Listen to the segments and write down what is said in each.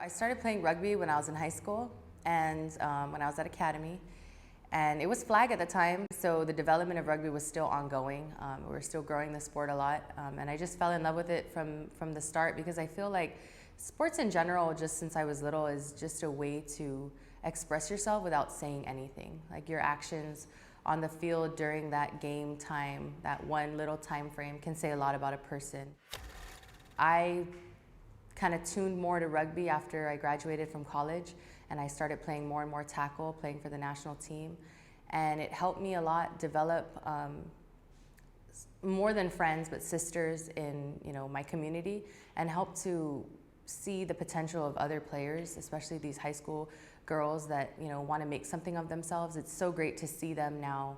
I started playing rugby when I was in high school and when I was at academy. And it was flag at the time, so the development of rugby was still ongoing. We were still growing the sport a lot, and I just fell in love with it from the start because I feel like sports in general, just since I was little, is just a way to express yourself without saying anything. Like your actions on the field during that game time, that one little time frame, can say a lot about a person. I kind of tuned more to rugby after I graduated from college, and I started playing more and more tackle, playing for the national team. And it helped me a lot develop more than friends, but sisters in my community, and helped to see the potential of other players, especially these high school girls that want to make something of themselves. It's so great to see them now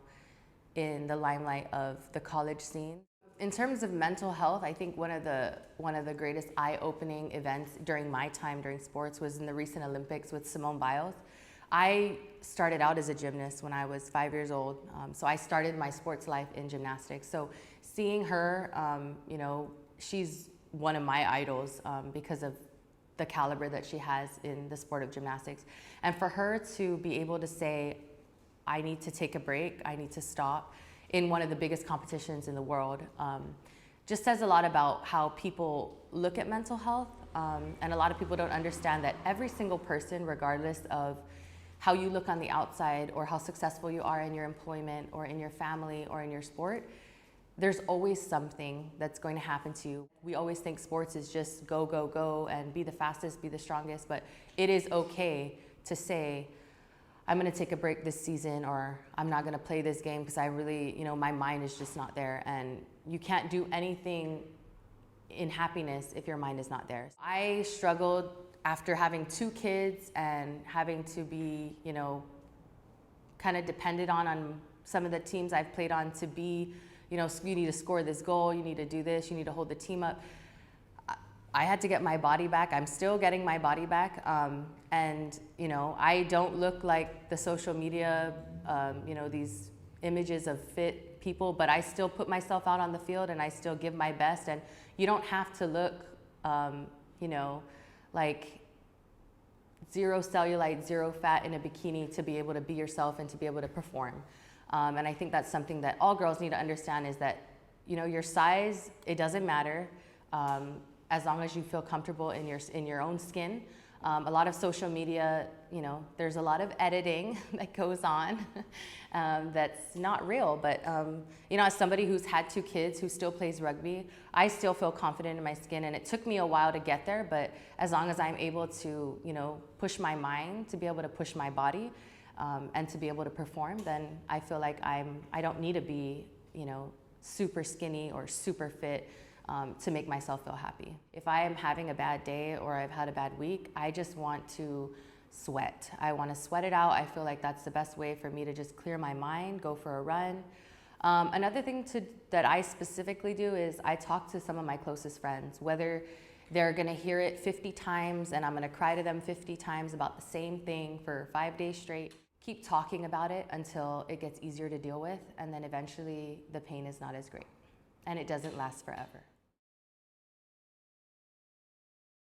in the limelight of the college scene. In terms of mental health, I think one of the greatest eye-opening events during my time during sports was in the recent Olympics with Simone Biles. I started out as a gymnast when I was 5 years old, so I started my sports life in gymnastics. So seeing her, she's one of my idols because of the caliber that she has in the sport of gymnastics. And for her to be able to say, I need to take a break, I need to stop, in one of the biggest competitions in the world, just says a lot about how people look at mental health. And a lot of people don't understand that every single person, regardless of how you look on the outside or how successful you are in your employment or in your family or in your sport, there's always something that's going to happen to you. We always think sports is just go, go, go and be the fastest, be the strongest, but it is okay to say, I'm going to take a break this season, or I'm not going to play this game because I really, my mind is just not there. And you can't do anything in happiness if your mind is not there. I struggled after having 2 kids and having to be, kind of dependent on some of the teams I've played on to be, you need to score this goal, you need to do this, you need to hold the team up. I had to get my body back. I'm still getting my body back. And I don't look like the social media, these images of fit people, but I still put myself out on the field and I still give my best. And you don't have to look, like 0 cellulite, 0 fat in a bikini to be able to be yourself and to be able to perform. And I think that's something that all girls need to understand, is that, your size, it doesn't matter. As long as you feel comfortable in your own skin. A lot of social media, there's a lot of editing that goes on that's not real. But as somebody who's had 2 kids who still plays rugby, I still feel confident in my skin, and it took me a while to get there. But as long as I'm able to, push my mind, to be able to push my body, and to be able to perform, then I feel like I don't need to be, super skinny or super fit to make myself feel happy. If I am having a bad day or I've had a bad week, I just want to sweat. I want to sweat it out. I feel like that's the best way for me to just clear my mind, go for a run. Another thing that I specifically do is I talk to some of my closest friends, whether they're gonna hear it 50 times and I'm gonna cry to them 50 times about the same thing for 5 days straight. Keep talking about it until it gets easier to deal with, and then eventually the pain is not as great. And it doesn't last forever.